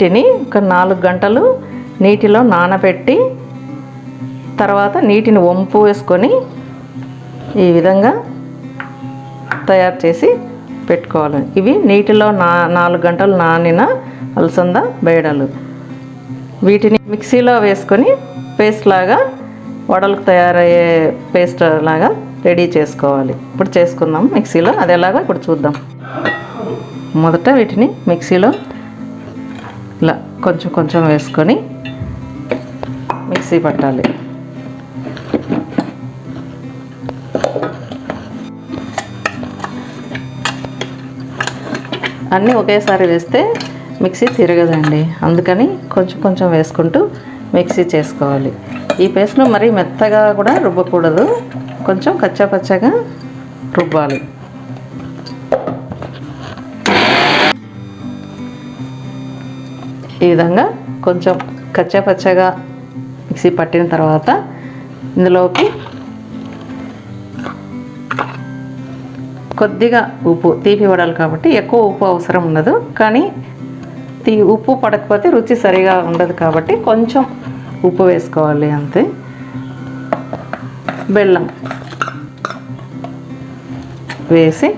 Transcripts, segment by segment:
వీటిని ఒక 4 గంటలు నీటిలో నానబెట్టి తర్వాత నీటిని వంపు వేసుకొని ఈ విధంగా తయారు చేసి పెట్టుకోవాలి. ఇవి నీటిలో 4 గంటలు నానిన అలసంద బేడలు. వీటిని మిక్సీలో వేసుకొని పేస్ట్ లాగా, వడలకు తయారయ్యే పేస్ట్ లాగా రెడీ చేసుకోవాలి. ఇప్పుడు చేసుకుందాం మిక్సీలో. అది ఎలాగో ఇప్పుడు చూద్దాం. మొదట వీటిని మిక్సీలో ఇలా కొంచెం కొంచెం వేసుకొని మిక్సీ పట్టాలి. అన్నీ ఒకేసారి వేస్తే మిక్సీ తిరగదండి, అందుకని కొంచెం కొంచెం వేసుకుంటూ మిక్సీ చేసుకోవాలి. ఈ పేస్ట్ను మరీ మెత్తగా కూడా రుబ్బకూడదు, కొంచెం కచ్చాపచ్చగా రుబ్బాలి. ఈ విధంగా కొంచెం కచ్చాపచ్చగా మిక్సీ పట్టిన తర్వాత ఇందులోకి కొద్దిగా ఉప్పు, తీపి వడలు కాబట్టి ఎక్కువ ఉప్పు అవసరం ఉండదు, కానీ ఉప్పు పడకపోతే రుచి సరిగా ఉండదు కాబట్టి కొంచెం ఉప్పు వేసుకోవాలి అంతే. బెల్లం వేసి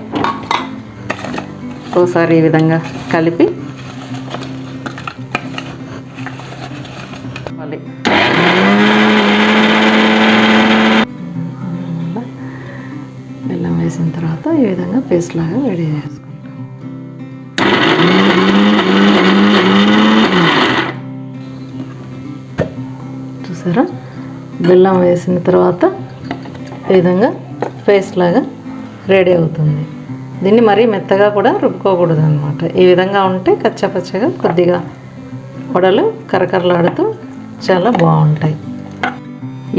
ఒకసారి ఈ విధంగా కలిపి బెల్లం వేసిన తర్వాత ఈ విధంగా పేస్ట్ లాగా రెడీ చేసుకుంటాం. చూసారా, బెల్లం వేసిన తర్వాత ఈ విధంగా పేస్ట్ లాగా రెడీ అవుతుంది. దీన్ని మరీ మెత్తగా కూడా రుబ్బుకోకూడదు అన్నమాట. ఈ విధంగా ఉంటే కచ్చాపచ్చగా కొద్దిగా వడలు కరకరలాడుతూ చాలా బాగుంటాయి.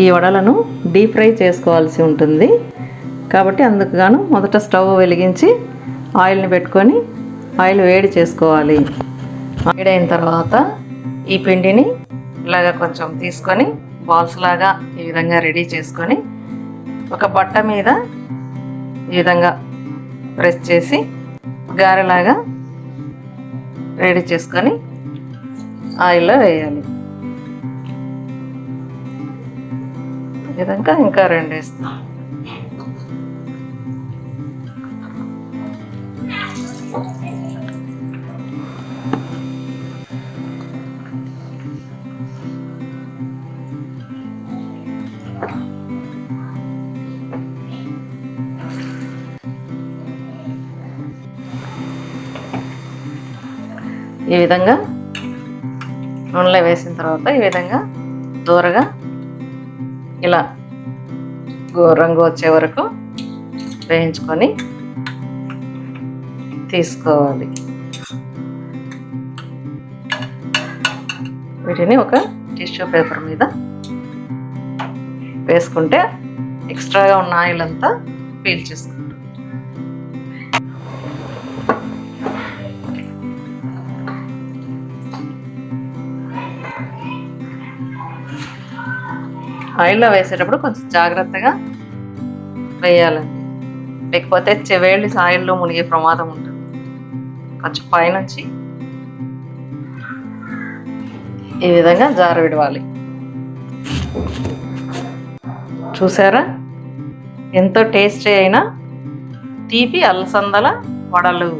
ఈ వడలను డీప్ ఫ్రై చేసుకోవాల్సి ఉంటుంది కాబట్టి అందుకు గాను మొదట స్టవ్ వెలిగించి ఆయిల్ని పెట్టుకొని ఆయిల్ వేడి చేసుకోవాలి. వేడైన తర్వాత ఈ పిండిని ఇలాగా కొంచెం తీసుకొని బాల్స్ లాగా ఈ విధంగా రెడీ చేసుకొని ఒక బట్ట మీద ఈ విధంగా ప్రెస్ చేసి గారెలాగా రెడీ చేసుకొని ఆయిల్లో వేయాలి. ఈ విధంగా ఇంకా 2 వేస్తాం. ఈ విధంగా నూనెలో వేసిన తర్వాత ఈ విధంగా దూరగా ఇలా రంగు వచ్చే వరకు వేయించుకొని తీసుకోవాలి. వీటిని ఒక టిష్యూ పేపర్ మీద వేసుకుంటే ఎక్స్ట్రాగా ఉన్న ఆయిల్ అంతా పీల్చేసుకుంటాం. ఆయిల్లో వేసేటప్పుడు కొంచెం జాగ్రత్తగా వేయాలండి, లేకపోతే చెవేళ్ళు ఆయిల్లో మునిగే ప్రమాదం ఉంటుంది. కొంచెం పైనుంచి ఈ విధంగా జార విడవాలి. చూసారా, ఎంతో టేస్టీ అయిన తీపి అలసందల వడలు.